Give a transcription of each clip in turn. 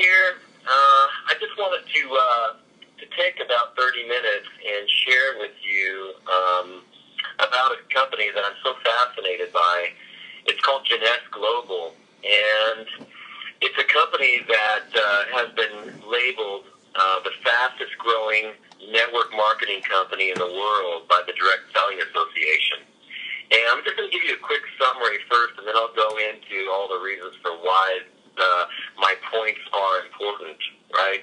here. I just wanted to take about 30 minutes and share with you about a company that I'm so fascinated by. It's called Jeunesse Global, and it's a company that has been labeled the fastest growing network marketing company in the world by the Direct Selling Association. And I'm just going to give you a quick summary first, and then I'll go into all the reasons for why my points are important, right?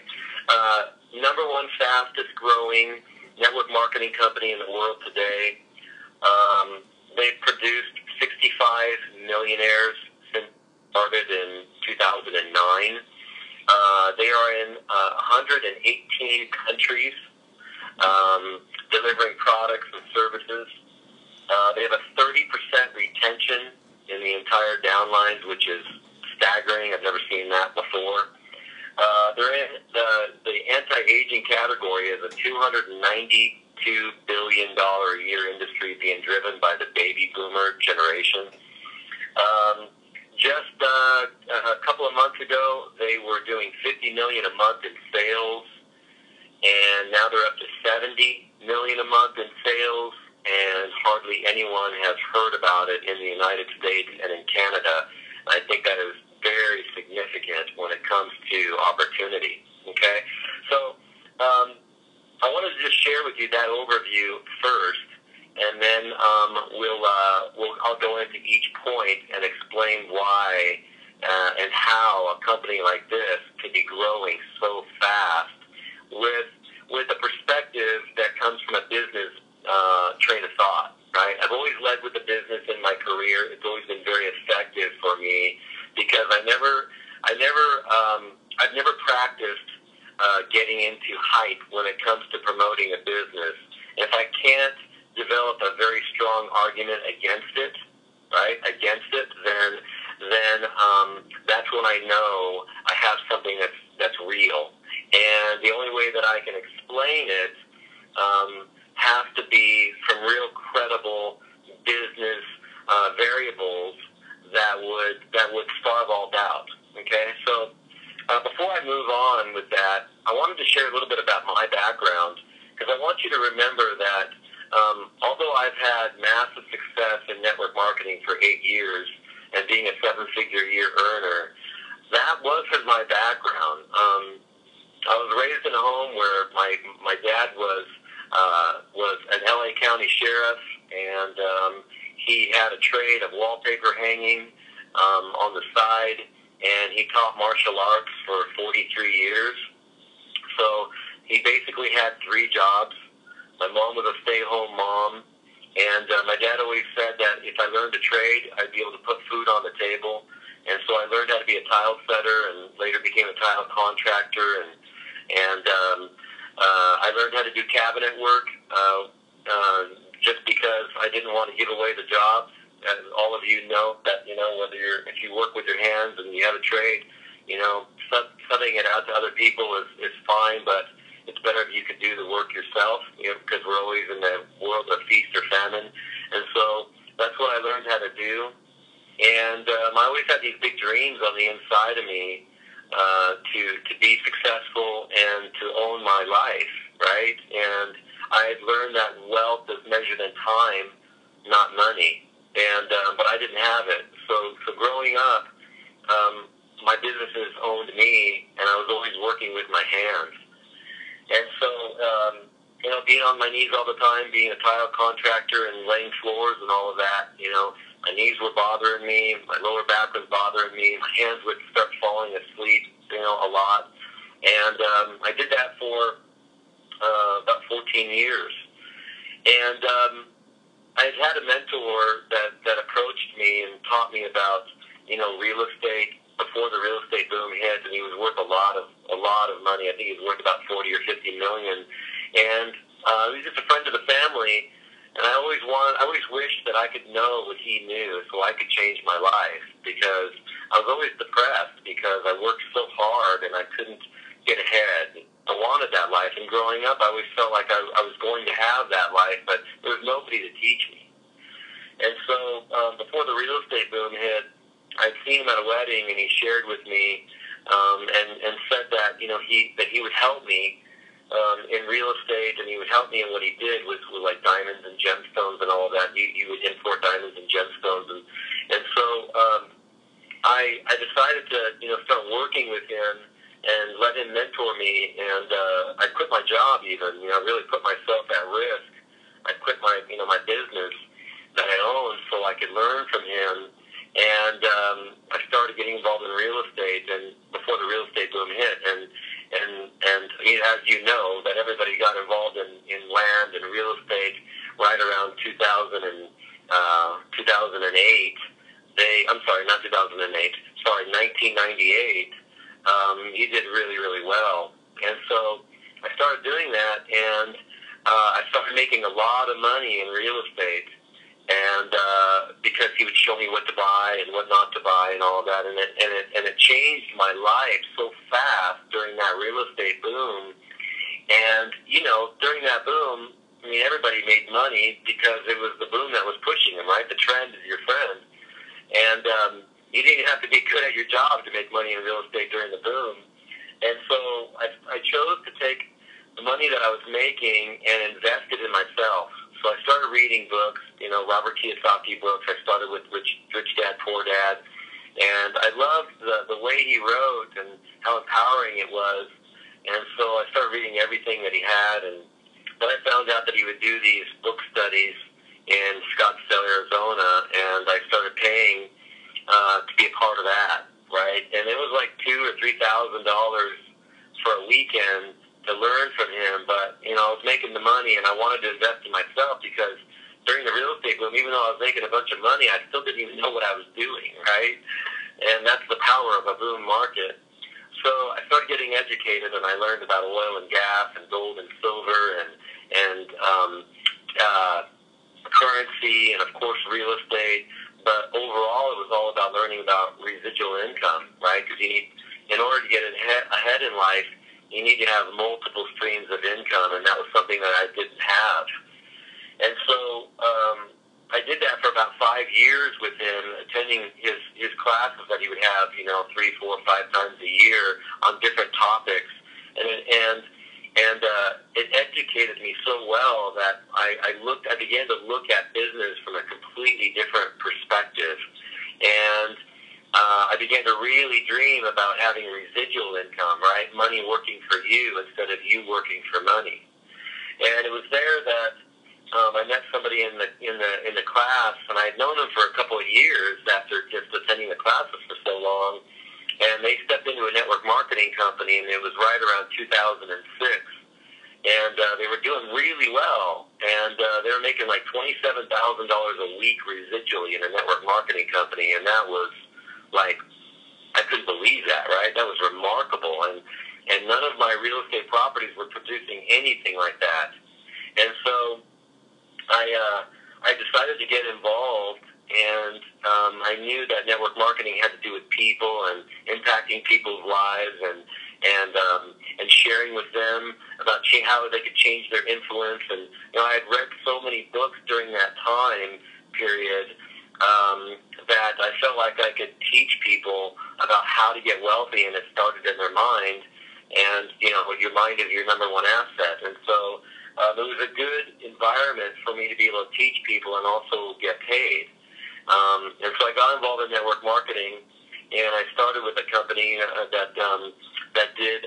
Number one fastest growing network marketing company in the world today. They've produced 65 millionaires since it started in 2009. They are in 118 countries, delivering products and services. They have a 30% retention in the entire downlines, which is staggering. I've never seen that before. They're in the anti-aging category as a $292 billion a year industry being driven by the baby boomer generation. Just a couple of months ago, they were doing $50 million a month in sales, and now they're up to $70 million a month in sales, and hardly anyone has heard about it in the United States and in Canada. I think that is very significant when it comes to opportunity. Okay, so I wanted to just share with you that overview first, and then I'll go into each point and explain why and how a company like this could be growing so fast with a perspective that comes from a business train of thought. Right? I've always led with the business in my career. It's always been very effective for me because I've never practiced getting into hype when it comes to promoting a business. If I can't develop a very strong argument against it, right, then that's when I know I have something that's real. And the only way that I can explain it has to be from real credible business variables that would starve all doubt. Okay, so before I move on with that, I wanted to share a little bit about my background, because I want you to remember that although I've had massive success in network marketing for 8 years and being a 7-figure a year earner, that wasn't my background. I was raised in a home where my dad was an LA County sheriff, and he had a trade of wallpaper hanging on the side, and he taught martial arts for 43 years. So he basically had 3 jobs. My mom was a stay-at-home mom, and my dad always said that if I learned a trade, I'd be able to put food on the table. And so I learned how to be a tile setter, and later became a tile contractor, and I learned how to do cabinet work just because I didn't want to give away the jobs. As all of you know, that if you work with your hands and you have a trade, subbing it out to other people is fine, but it's better if you could do the work yourself, because we're always in the world of feast or famine. And so that's what I learned how to do. And I always had these big dreams on the inside of me to be successful and to own my life, right? And I had learned that wealth is measured in time, not money. And but I didn't have it. So growing up, my businesses owned me, and I was always working with my hands. And so, being on my knees all the time, being a tile contractor and laying floors and all of that, my knees were bothering me, my lower back was bothering me, my hands would start falling asleep, a lot. And I did that for about 14 years. And I had a mentor that approached me and taught me about, real estate before the real estate boom hit, and he was worth a lot of money. I think he was worth about 40 or 50 million. And he was just a friend of the family, and I always wished that I could know what he knew so I could change my life, because I was always depressed because I worked so hard and I couldn't get ahead. I wanted that life, and growing up, I always felt like I was going to have that life, but there was nobody to teach me. And so before the real estate boom hit, I'd seen him at a wedding, and he shared with me and said that he would help me in real estate, and he would help me in what he did with like diamonds and gemstones and all of that. He would import diamonds and gemstones, and so I decided to start working with him and let him mentor me, and I quit my job even, really put myself at risk. I quit my my business that I owned so I could learn from him, and I started getting involved in real estate, and before the real estate boom hit, and as you know, that everybody got involved in land and real estate right around 2008. I'm sorry, not 2008. Sorry, 1998. He did really, really well, and so I started doing that, and I started making a lot of money in real estate, and because he would show me what to buy and what not to buy and all of that, and it changed my life so fast during that real estate boom. And during that boom, I mean, everybody made money because it was the boom that was pushing them, right? The trend is your friend, and you didn't have to be good at your job to make money in real estate during the boom. And so I chose to take the money that I was making and invest it in myself. So I started reading books, Robert Kiyosaki books. I started with Rich Dad, Poor Dad. And I loved the way he wrote and how empowering it was. And so I started reading everything that he had. And then I found out that he would do these book studies in Scottsdale, Arizona. And I started paying to be a part of that, right? And it was like $2,000 or $3,000 for a weekend to learn from him, but I was making the money, and I wanted to invest in myself, because during the real estate boom, even though I was making a bunch of money, I still didn't even know what I was doing, right? And that's the power of a boom market. So I started getting educated, and I learned about oil and gas and gold and silver and currency, and of course real estate. But overall, it was all about learning about residual income, right? Because in order to get ahead in life, you need to have multiple streams of income, and that was something that I didn't have. And so I did that for about 5 years with him, attending his classes that he would have, 3, 4, 5 times a year on different topics, and it educated me so well that I began to look at business from a completely different perspective, and I began to really dream about having residual income, right? Money working for you instead of you working for money. And it was there that I met somebody in the class, and I had known him for a couple of years after just attending the classes for so long. And they stepped into a network marketing company, and it was right around 2006. And they were doing really well, and they were making like $27,000 a week residually in a network marketing company, and that was like, I couldn't believe that, right? That was remarkable, and none of my real estate properties were producing anything like that. And so I decided to get involved, and I knew that network marketing had to do with people and impacting people's lives, and sharing with them about how they could change their influence. And I had read so many books during that time period that I felt like I could teach people about how to get wealthy, and it started in their mind. And your mind is your number one asset. And so it was a good environment for me to be able to teach people and also get paid. And so I got involved in network marketing, and I started with a company that did.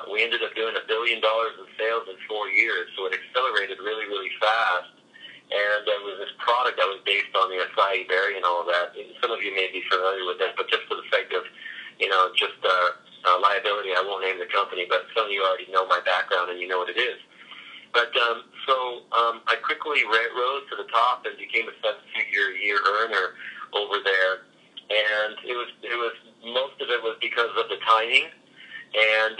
We ended up doing $1 billion in sales in 4 years. So it accelerated really, really fast. And it was this product that was based on the acai berry and all of that. Some of you may be familiar with that, but just for the sake of, liability, I won't name the company, but some of you already know my background and you know what it is. But so I quickly rose to the top and became a 7-figure a year earner over there. And it was most of it was because of the timing, and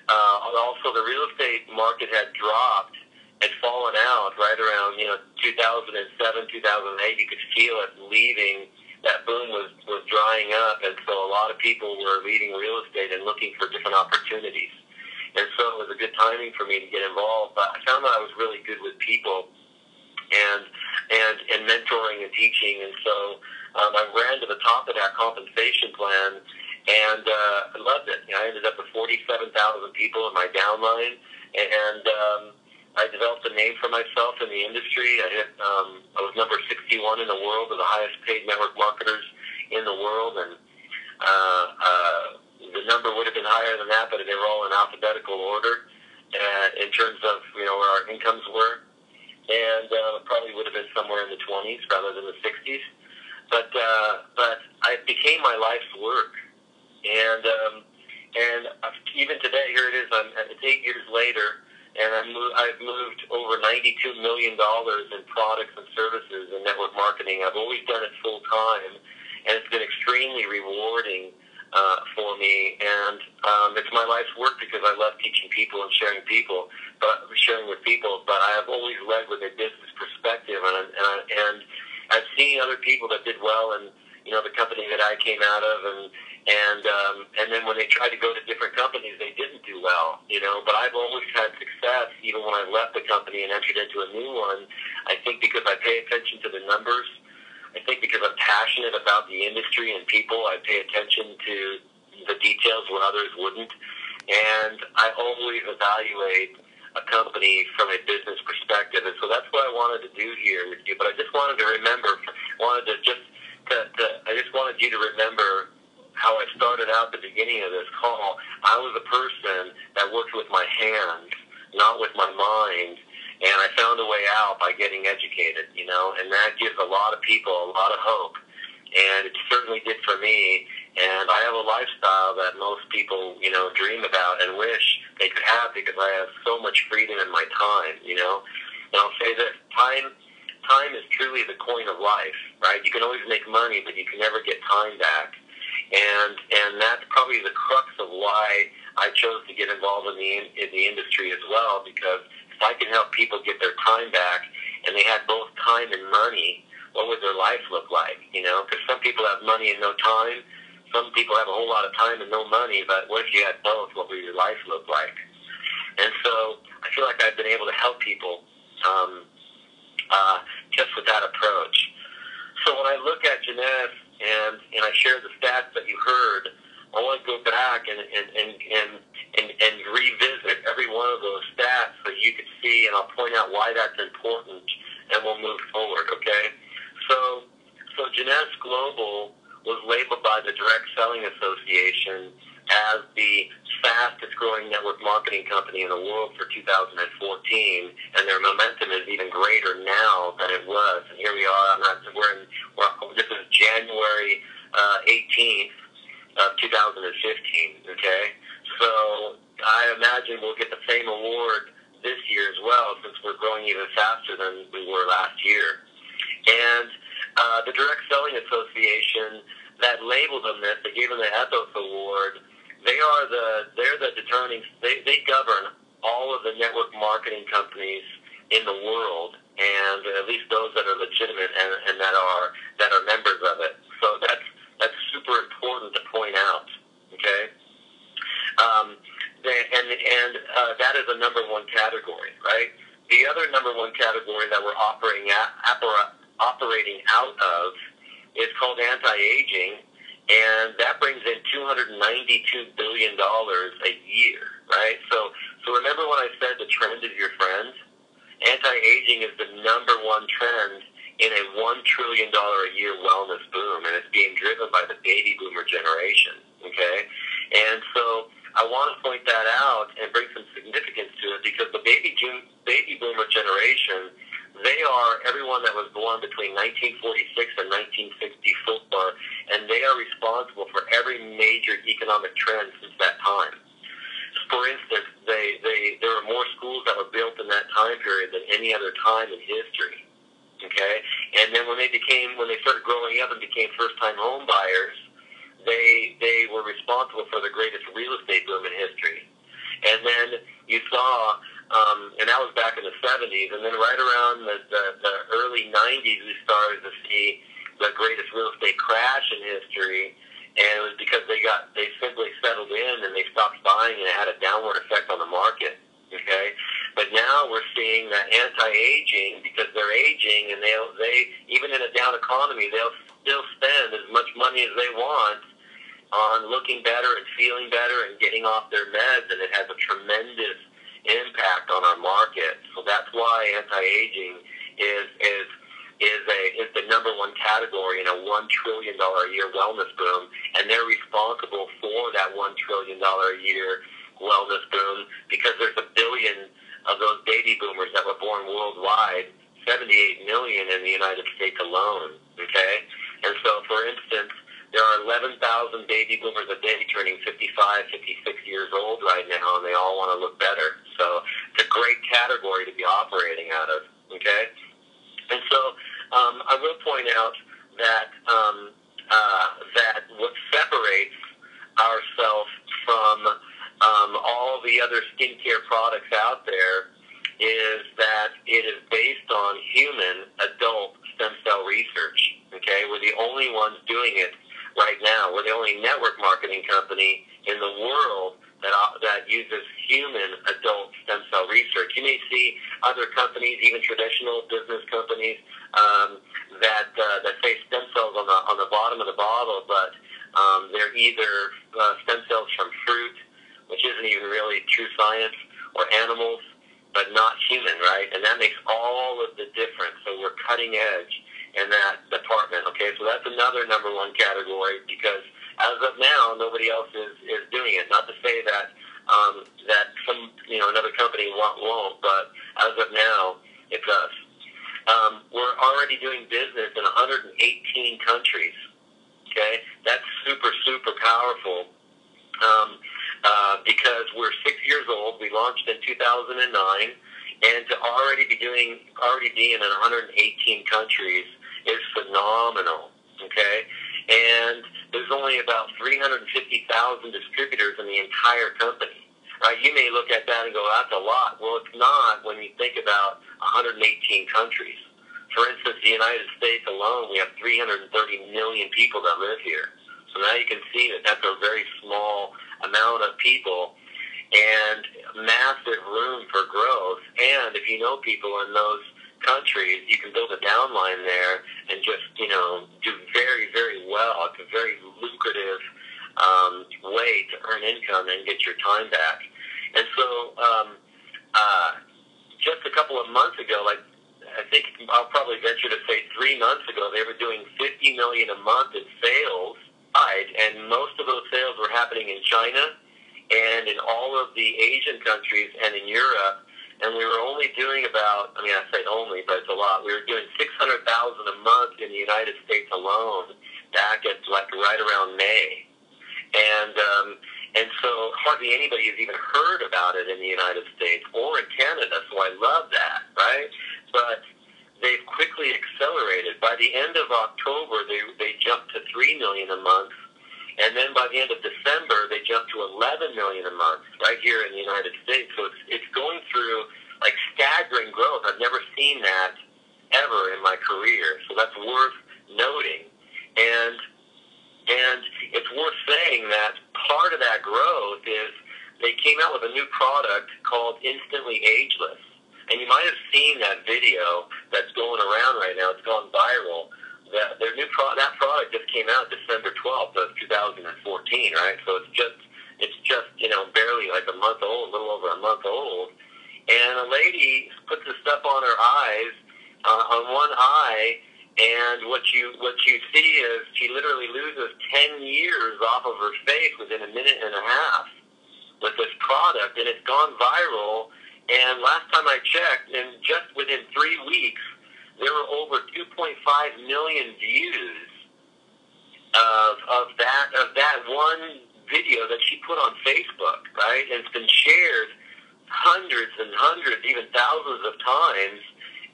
also the real estate market had dropped. Had fallen out right around 2007, 2008. You could feel it leaving. That boom was drying up, and so a lot of people were leaving real estate and looking for different opportunities. And so it was a good timing for me to get involved. But I found that I was really good with people and mentoring and teaching, and so I ran to the top of that compensation plan. And I loved it. I ended up with 47,000 people in my downline, and I developed a name for myself in the industry. I was number 61 in the world of the highest paid network marketers in the world, and the number would have been higher than that, but they were all in alphabetical order in terms of where our incomes were, and probably would have been somewhere in the 20s rather than the 60s. But it became my life's work, and even today, here it is. It's 8 years later. And I've moved over $92 million in products and services in network marketing. I've always done it full time, and it's been extremely rewarding for me. And it's my life's work because I love teaching people and sharing with people. But I have always led with a business perspective, and I've seen other people that did well, and the company that I came out of, and then when they tried to go to different companies, they didn't do well, But I've always had success, even when I left the company and entered into a new one. I think because I pay attention to the numbers. I think because I'm passionate about the industry and people, I pay attention to the details when others wouldn't. And I always evaluate a company from a business perspective. And so that's what I wanted to do here with you. But I just wanted to I just wanted you to remember how I started out at the beginning of this call. I was a person that worked with my hands, not with my mind, and I found a way out by getting educated, and that gives a lot of people a lot of hope, and it certainly did for me. And I have a lifestyle that most people, dream about and wish they could have, because I have so much freedom in my time, And I'll say this, time is truly the coin of life, right? You can always make money, but you can never get time back. And that's probably the crux of why I chose to get involved in the industry as well, because if I can help people get their time back, and they had both time and money, what would their life look like? Because some people have money and no time. Some people have a whole lot of time and no money, but what if you had both? What would your life look like? And so I feel like I've been able to help people just with that approach. So when I look at Jeunesse and I share the stats that you heard, I want to go back and revisit every one of those stats so you can see, and I'll point out why that's important, and we'll move forward, okay? So Jeunesse Global was labeled by the Direct Selling Association as the fastest growing network marketing company in the world for 2014, and their momentum is even greater now than it was. And here we are. This is January 18th of 2015. Okay, so I imagine we'll get the same award this year as well, since we're growing even faster than we were last year. And the Direct Selling Association that labeled them this, they gave them the Ethos Award. They're the determining. They govern all of the network marketing companies in the world, and at least those that are legitimate and that are members of it. So that's super important to point out. Okay, that is a number one category, right? The other number one category that we're operating out of is called anti-aging. And that brings in $292 billion a year, right? So remember when I said the trend is your friend? Anti-aging is the number one trend in a $1 trillion a year wellness boom, and it's being driven by the baby boomer generation, okay? And so I want to point that out and bring some significance to it, because the baby boomer generation, they are everyone that was born between 1946 and 1964, and they are responsible for every major economic trend since that time. For instance, there were more schools that were built in that time period than any other time in history. Okay, and then when they started growing up and became first-time home buyers, they were responsible for the greatest real estate boom in history. And then you saw. And that was back in the 70s, and then right around the early 90s, we started to see the greatest real estate crash in history, and it was because they simply settled in and they stopped buying, and it had a downward effect on the market. Okay, but now we're seeing that anti-aging, because they're aging, and they even in a down economy, they'll still spend as much money as they want, on looking better and feeling better and getting off their meds, and it has a tremendous impact on our market. So that's why anti-aging is the number one category in a $1 trillion a year wellness boom, and they're responsible for that $1 trillion a year wellness boom because there's 1 billion of those baby boomers that were born worldwide, 78 million in the United States alone. Okay, and so for instance, there are 11,000 baby boomers a day turning 55, 56 years old right now, and they all want to look better. So it's a great category to be operating out of, okay? And so I will point out that that what separates ourselves from all the other skincare products out there is that it is based on human adult stem cell research, okay? We're the only ones doing it right now. We're the only network marketing company in the world that uses human adult stem cell research. You may see other companies, even traditional business companies, that say stem cells on the bottom of the bottle, but they're either stem cells from fruit, which isn't even really true science, or animals, but not human, right? And that makes all of the difference. So we're cutting edge in that department, okay? So that's another number one category because as of now, nobody else is doing it. Not to say that that some, another company won't, but as of now, it's us. We're already doing business in 118 countries, okay? That's super, super powerful because we're 6 years old. We launched in 2009, and to already be in 118 countries is phenomenal, okay? And there's only about 350,000 distributors in the entire company, right? You may look at that and go, that's a lot. Well, it's not when you think about 118 countries. For instance, the United States alone, we have 330 million people that live here. So now you can see that that's a very small amount of people and massive room for growth. And if you know people in those countries, you can build a downline there and just, do very, very well. It's a very lucrative way to earn income and get your time back. And so just a couple of months ago, I think I'll probably venture to say 3 months ago, they were doing $50 million a month in sales, and most of those sales were happening in China and in all of the Asian countries and in Europe. And we were only doing about, I say only, but it's a lot. We were doing $600,000 a month in the United States alone back at right around May. And so hardly anybody has even heard about it in the United States or in Canada, so I love that, right? But they've quickly accelerated. By the end of October, they jumped to $3 million a month. And then by the end of December, they jumped to $11 million a month right here in the United States. So it's going through staggering growth. I've never seen that ever in my career. So that's worth noting. And it's worth saying that part of that growth is they came out with a new product called Instantly Ageless. And you might have seen that video that's going around right now. It's gone viral. That product just came out December 12th of 2014, right? So it's just barely a month old, a little over a month old. And a lady puts the stuff on her eyes, on one eye, and what you see is she literally loses 10 years off of her face within a minute and a half with this product, and it's gone viral. And last time I checked, and just within 3 weeks, there were over 2.5 million views of that one video that she put on Facebook, right? And it's been shared hundreds and hundreds, even thousands of times.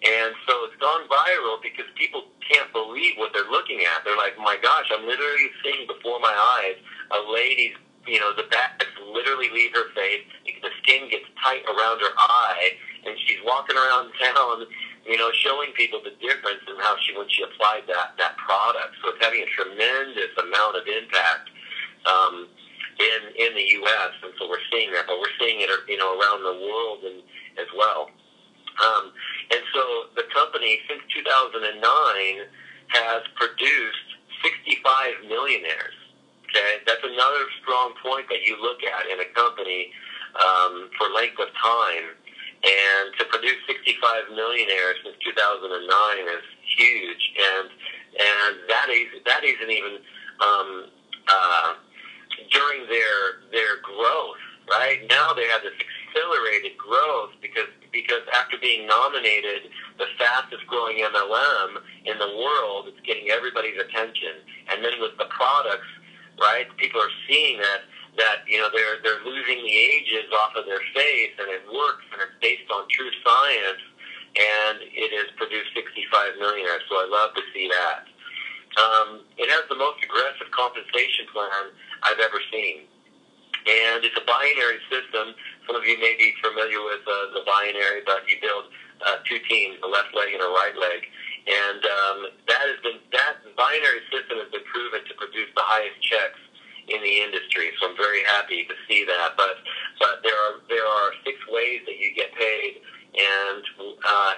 And so it's gone viral because people can't believe what they're looking at. They're like, my gosh, I'm literally seeing before my eyes a lady's, the back literally leave her face. The skin gets tight around her eye, and she's walking around town, showing people the difference in when she applied that product. So it's having a tremendous amount of impact in the U.S., and so we're seeing that, but we're seeing it, around the world as well. And so the company, since 2009, has produced 65 millionaires. Okay, Okay, that's another strong point that you look at in a company for length of time. And to produce 65 millionaires since 2009 is huge, and that isn't even during their growth. Right now, they have this accelerated growth because after being nominated the fastest growing MLM in the world, it's getting everybody's attention. And then with the products, right, people are seeing that they're losing the ages off of their face, and it works, and it's based on true science, and it has produced 65 millionaires. So I love to see that. It has the most aggressive compensation plan I've ever seen. And it's a binary system. Some of you may be familiar with the binary, but you build two teams, a left leg and a right leg. And that binary system has been proven to produce the highest checks in the industry. So I'm very happy to see that. But there are 6 ways that you get paid. And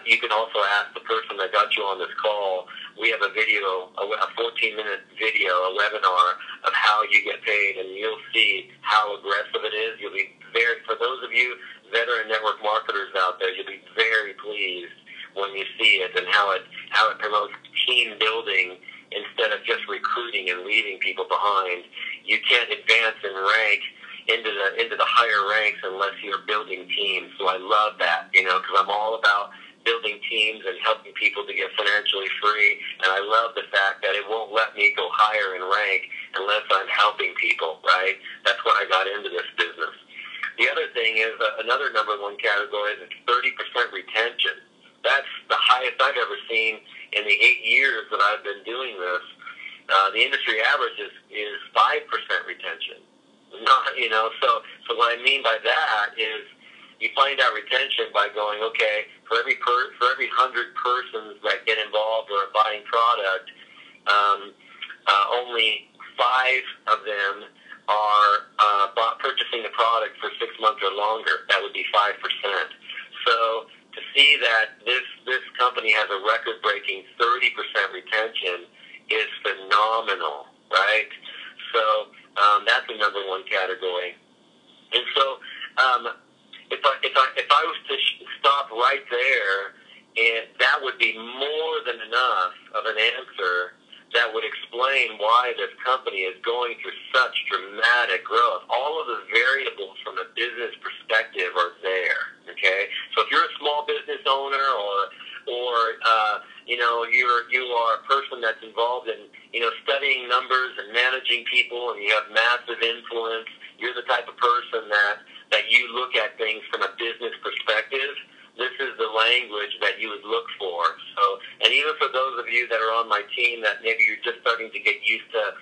you can also ask the person that got you on this call. We have a video, a 14-minute video, a webinar of how you get paid, and you'll see how aggressive it is. You'll be for those of you veteran network marketers out there, you'll be very pleased when you see it and how it promotes team building instead of just recruiting and leaving people behind. You can't advance in rank into the higher ranks unless you're building teams. So I love that, because I'm all about building teams and helping people to get financially free. And I love the fact that it won't let me go higher in rank unless I'm helping people, right? That's why I got into this business. The other thing is another number 1 category is 30% retention. That's the highest I've ever seen in the 8 years that I've been doing this. The industry average is 5% retention. So what I mean by that is you find out retention by going, okay, for every 100 persons that get involved or are buying product, only 5 of them are purchasing the product for 6 months or longer. That would be 5%. So to see that this company has a record-breaking 30% retention is phenomenal, right? So that's the number 1 category. And so if I was to stop right there, and that would be more than enough of an answer that would explain why this company is going through such dramatic growth. All of the variables from a business perspective are there. Okay, so if you're a small business owner or you are a person that's involved in studying numbers and managing people, and you have massive influence, you're the type of person that you look at things from a business perspective. This is the language that you would look for. So, and even for those of you that are on my team that maybe you're just starting to get used to,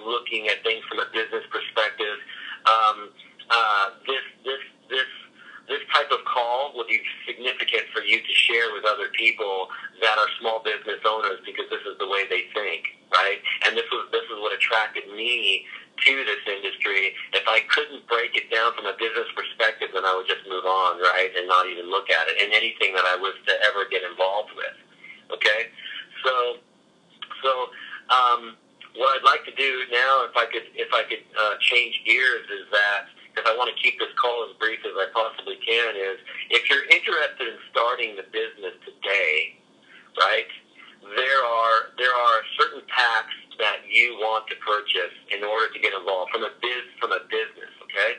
looking at things from a business perspective, this type of call will be significant for you to share with other people that are small business owners, because this is the way they think, right? And this is what attracted me to this industry. If I couldn't break it down from a business perspective, then I would just move on, right, and not even look at it in anything that I was to ever get involved with. Okay, so what I'd like to do now, if I could change gears, is that, because I want to keep this call as brief as I possibly can, is if you're interested in starting the business today, right, there are certain packs that you want to purchase in order to get involved from a business, okay?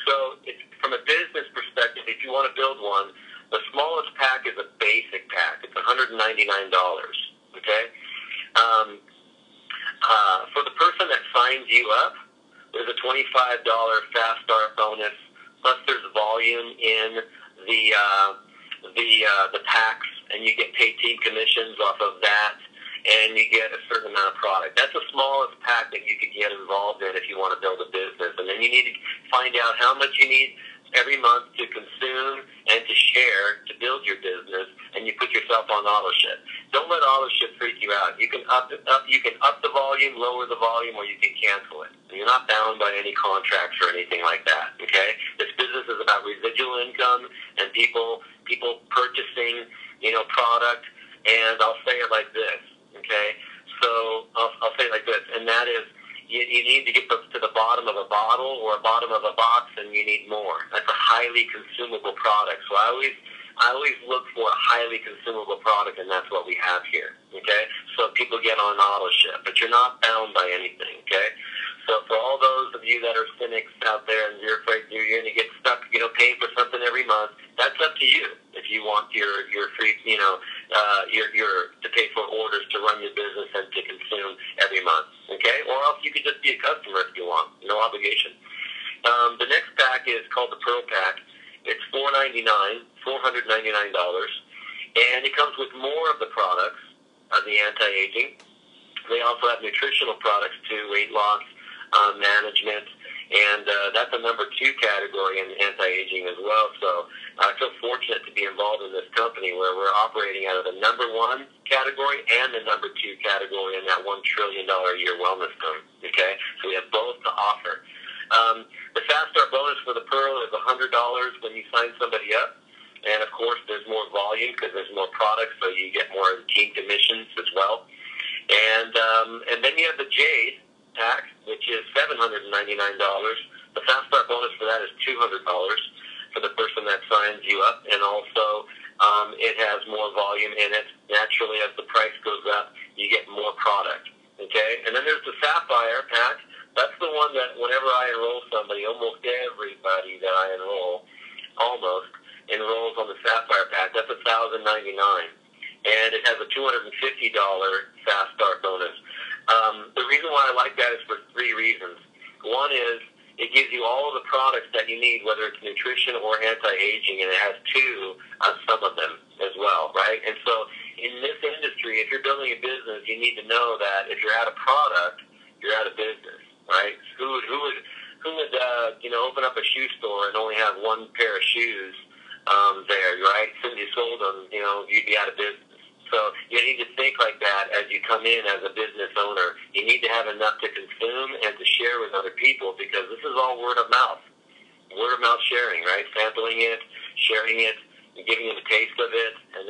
So from a business perspective, if you want to build one, the smallest pack is a basic pack. It's $199, okay? For the person that signs you up, there's a $25 fast start bonus, plus there's volume in the packs, and you get paid team commissions off of that, and you get a certain amount of product. That's the smallest pack that you could get involved in if you want to build a business. And then you need to find out how much you need every month to consume and to share to build your business, and you put yourself on auto ship. Don't let auto ship freak you out. You can up the volume, lower the volume, or you can cancel it. And you're not bound by any contracts or anything like that, okay? This business is about residual income and people purchasing, product, and I'll say it like this, okay? So I'll say it like this, and that is, you need to get to the bottom of a bottle or a bottom of a box, and you need more. That's a highly consumable product. So I always look for a highly consumable product, and that's what we have here. Okay, so people get on auto ship, but you're not bound by anything. Okay. So for all those of you that are cynics out there and you're afraid you're going to get stuck, paying for something every month, that's up to you. If you want your free, your to pay for orders to run your business and to consume every month, okay? Or else you could just be a customer if you want, no obligation. The next pack is called the Pearl Pack. It's $499, and it comes with more of the products of the anti-aging. They also have nutritional products too, weight loss, management, and that's a number 2 category in anti-aging as well. So I feel fortunate to be involved in this company where we're operating out of the number 1 category and the number 2 category in that $1 trillion a year wellness fund. Okay, so we have both to offer. The Fast Start bonus for the Pearl is $100 when you sign somebody up, and of course there's more volume because there's more products, so you get more team commissions as well. And then you have the Jade pack, which is $799. The Fast Start bonus for that is $200 for the person that signs you up, and also it has more volume in it. Naturally, as the price goes up, you get more product. Okay, and then there's the Sapphire pack. That's the one that whenever I enroll somebody, almost everybody that I enrolls on the Sapphire pack. That's $1,099, and it has a $250 Fast Start bonus. The reason why I like that is for 3 reasons. One is it gives you all of the products that you need, whether it's nutrition or anti-aging, and it has 2 on some of them as well, right? And so in this industry, if you're building a business, you need to know that if you're out of product, you're out of business, right? Who would open up a shoe store and only have 1 pair of shoes there, right? As soon as you sold them, you'd be out of business. So you need to think like that as you come in as a business owner. You need to have enough to consume and to share with other people, because this is all word of mouth sharing, right? Sampling it, sharing it, giving them a taste of it, and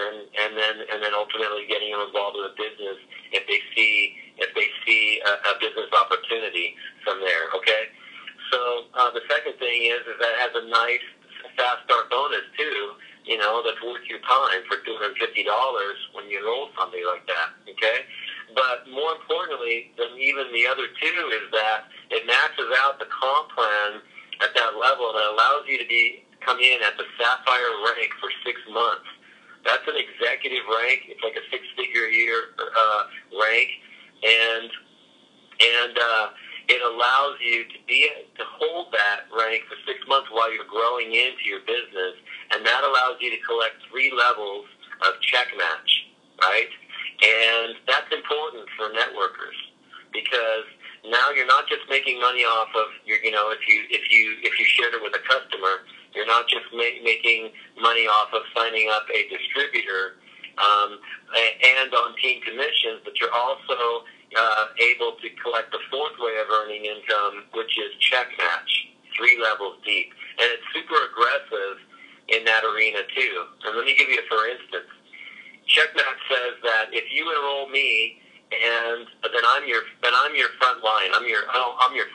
then ultimately getting them involved with a business if they see a business opportunity from there. Okay. So the second thing is that it has a nice Fast Start bonus too. That's worth your time for $250 when you enroll somebody like that, okay? But more importantly than even the other 2 is that it maxes out the comp plan at that level, and it allows you to come in at the Sapphire rank for 6 months. That's an executive rank. It's like a 6-figure a year rank, and it allows you to hold that rank for 6 months while you're growing into your business, and that allows you to collect 3 levels of check match, right? And that's important for networkers, because now you're not just making money off of your, if you shared it with a customer, you're not just making money off of signing up a distributor and on team commissions, but you're also able to collect the 4th way of earning income, which is check match, 3 levels deep. And it's super aggressive in that arena too. And let me give you a for instance. Check match says that if you enroll me, and then I'm your front line, I'm your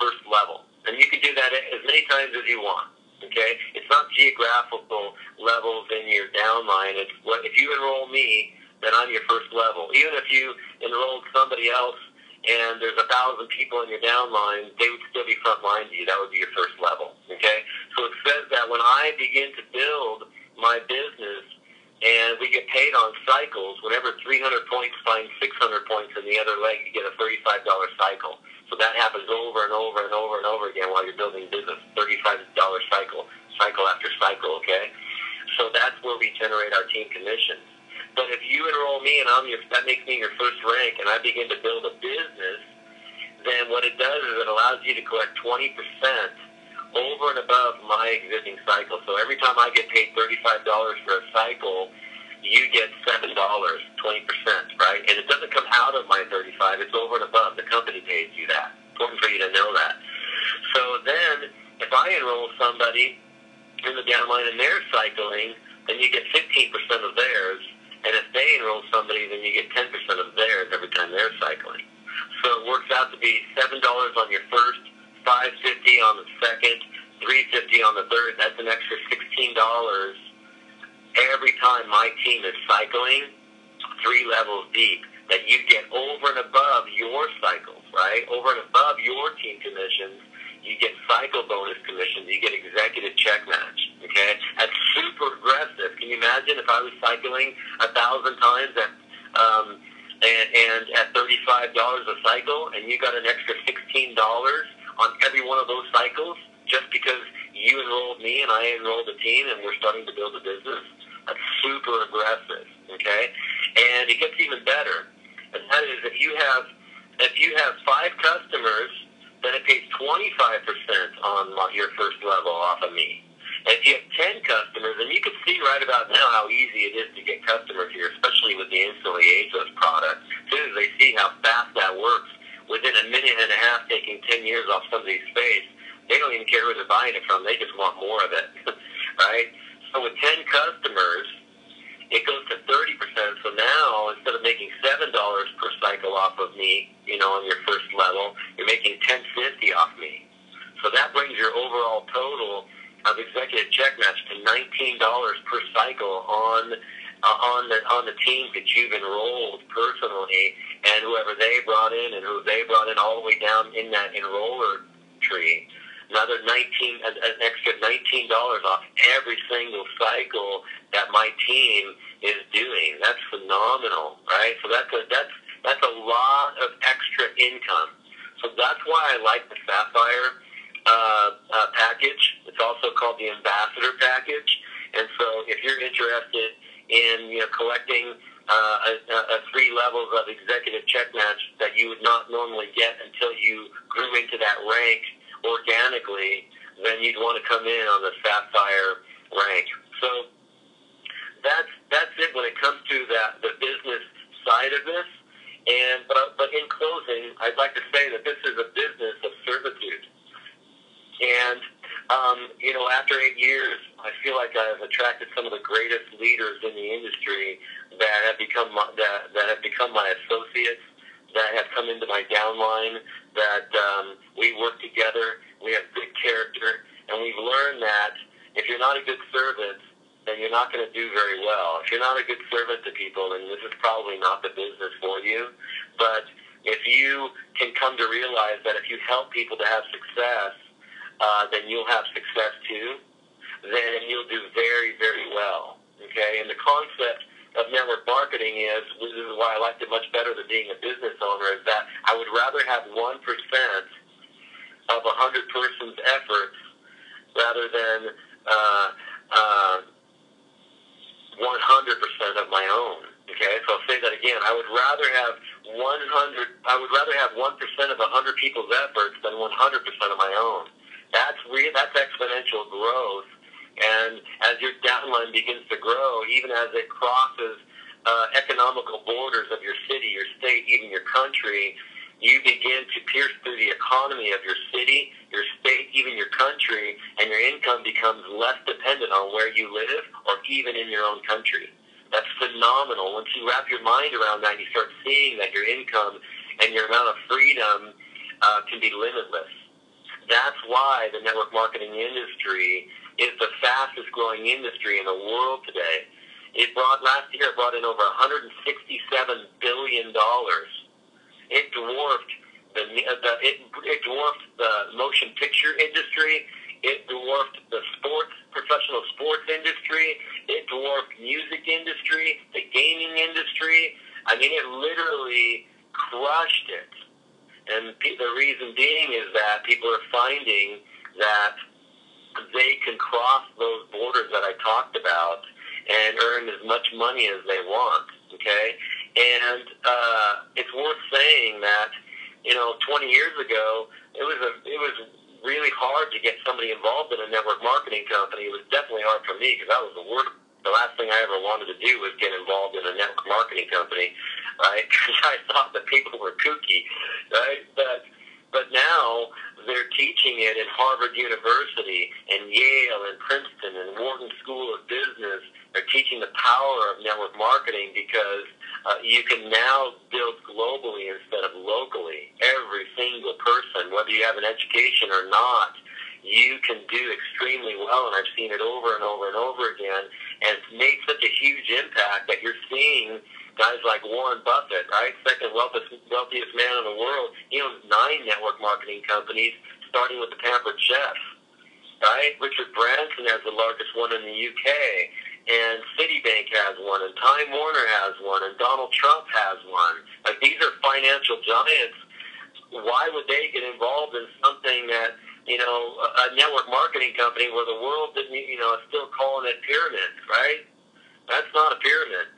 first level. And you can do that as many times as you want. Okay? It's not geographical levels in your downline. It's if you enroll me, then I'm your first level. Even if you enrolled somebody else and there's 1,000 people in your downline, they would still be front line to you. That would be your first level. Okay? So it says that when I begin to build my business and we get paid on cycles, whenever 300 points finds 600 points in the other leg, you get a $35 cycle. So that happens over and over and over and over again while you're building business. $35 cycle after cycle, okay? So that's where we generate our team commissions. But if you enroll me and that makes me your first rank, and I begin to build a business, then what it does is it allows you to collect 20% over and above my existing cycle. So every time I get paid $35 for a cycle, you get $7, 20%, right? And it doesn't come out of my 35, it's over and above. The company pays you that. Important for you to know that. So then, if I enroll somebody in the downline and they're cycling, then you get 15% of theirs. And if they enroll somebody, then you get 10% of theirs every time they're cycling. So it works out to be $7 on your first, $5.50 on the second, $3.50 on the third. That's an extra $16 every time my team is cycling 3 levels deep that you get over and above your cycles, right? Over and above your team commissions, you get cycle bonus commissions, you get executive check match, okay? That's super aggressive. Can you imagine if I was cycling 1,000 times and at $35 a cycle, and you got an extra $16 on every one of those cycles just because you enrolled me and I enrolled the team and we're starting to build a business? That's super aggressive, okay? And it gets even better. And that is if you have 5 customers, then it pays 25% on your first level off of me. And if you have 10 customers, and you can see right about now how easy it is to get customers here, especially with the instantly ageless product. As soon as they see how fast that works, within a minute and a half, taking 10 years off somebody's face, they don't even care who they're buying it from. They just want more of it, right? So with 10 customers, it goes to 30%. So now, instead of making $7 per cycle off of me, on your first level, you're making $10.50 off me. So that brings your overall total of executive check match to $19 per cycle on the teams that you've enrolled personally, and whoever they brought in and who they brought in all the way down in that enroller tree. Another an extra $19 off every single cycle that my team is doing. That's phenomenal, right? So that's a lot of extra income. So that's why I like the Sapphire package. It's also called the Ambassador package. And so if you're interested in collecting 3 levels of executive check match that you would not normally get until you grew into that rank organically, then you'd want to come in on the Sapphire rank. So that's it when it comes to the business side of this. But in closing, I'd like to say that this is a business of servitude. And after 8 years, I feel like I've attracted some of the greatest leaders in the industry that have become my associates, that have come into my downline, that we work together, we have good character, and we've learned that if you're not a good servant, then you're not going to do very well. If you're not a good servant to people, then this is probably not the business for you. But if you can come to realize that if you help people to have success, then you'll have success too, then you'll do very, very well. Okay? And the concept of network marketing is, this is why I liked it much better than being a business owner, is that I would rather have 1% of 100 persons' efforts rather than 100% of my own. Okay, so I'll say that again. I would rather have 1% of 100 people's efforts than 100% of my own. That's exponential growth. And as your downline begins to grow, even as it crosses economical borders of your city, your state, even your country, you begin to pierce through the economy of your city, your state, even your country, and your income becomes less dependent on where you live or even in your own country. That's phenomenal. Once you wrap your mind around that, you start seeing that your income and your amount of freedom can be limitless. That's why the network marketing industry is the fastest growing industry in the world today. Last year it brought in over $167 billion. It dwarfed the motion picture industry. It dwarfed the professional sports industry. It dwarfed music industry, the gaming industry. I mean, it literally crushed it. And the reason being is that people are finding that they can cross those borders that I talked about and earn as much money as they want, okay? And it's worth saying that, 20 years ago, it was really hard to get somebody involved in a network marketing company. It was definitely hard for me because that was the last thing I ever wanted to do was get involved in a network marketing company, right? Because I thought that people were kooky, right? But now they're teaching it in Harvard University and Yale and Princeton and Wharton School of Business. They're teaching the power of network marketing because You can now build globally instead of locally. Every single person, whether you have an education or not, you can do extremely well, and I've seen it over and over and over again, and it's made such a huge impact that you're seeing guys like Warren Buffett, right, second wealthiest man in the world. He owns 9 network marketing companies, starting with the Pampered Chef, right? Richard Branson has the largest one in the UK, and Citibank has one, and Time Warner has one, and Donald Trump has one. Like, these are financial giants. Why would they get involved in something that, a network marketing company where the world didn't, is still calling it pyramid, right? That's not a pyramid.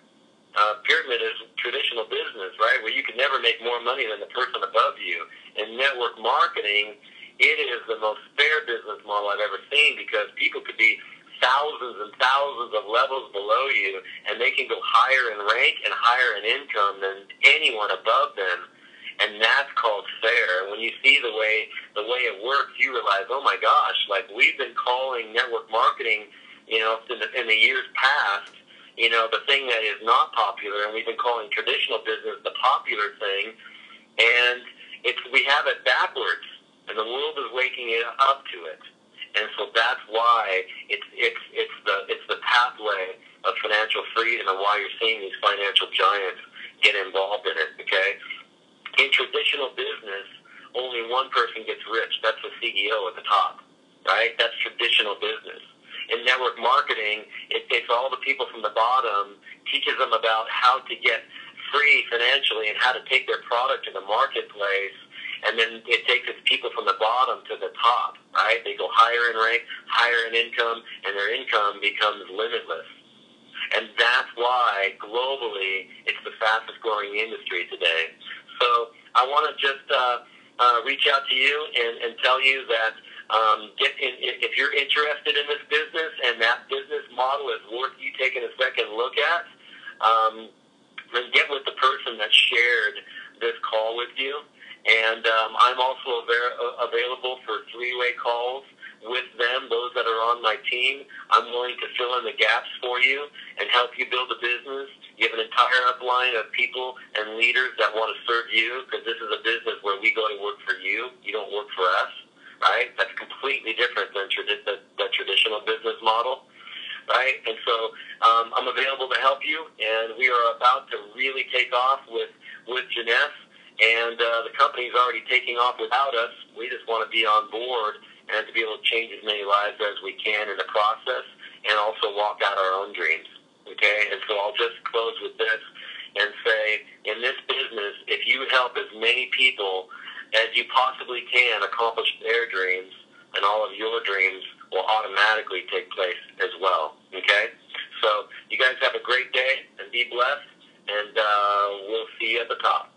Pyramid is traditional business, right, where you can never make more money than the person above you. In network marketing, it is the most fair business model I've ever seen, because people could be thousands and thousands of levels below you, and they can go higher in rank and higher in income than anyone above them. And that's called fair. And when you see the way it works, you realize, oh my gosh, like, we've been calling network marketing, in the years past, the thing that is not popular, and we've been calling traditional business the popular thing, and we have it backwards, and the world is waking it up to it. And so that's why it's the pathway of financial freedom, and why you're seeing these financial giants get involved in it, okay? In traditional business, only one person gets rich. That's the CEO at the top, right? That's traditional business. In network marketing, it takes all the people from the bottom, teaches them about how to get free financially and how to take their product to the marketplace, and then it takes its people from the bottom to the top, right? They go higher in rank, higher in income, and their income becomes limitless. And that's why, globally, it's the fastest growing industry today. So I want to just reach out to you and tell you that if you're interested in this business and that business model is worth you taking a second look at, then get with the person that shared this call with you. And I'm also available for 3-way calls with them, those that are on my team. I'm willing to fill in the gaps for you and help you build a business. You have an entire upline of people and leaders that want to serve you, because this is a business where we go to work for you. You don't work for us, right? That's completely different than the traditional business model, right? And so I'm available to help you, and we are about to really take off with Jeunesse, and the company's already taking off without us. We just want to be on board and to be able to change as many lives as we can in the process, and also walk out our own dreams, okay? And so I'll just close with this and say, in this business, if you help as many people as you possibly can accomplish their dreams, and all of your dreams will automatically take place as well, okay? So you guys have a great day, and be blessed, and we'll see you at the top.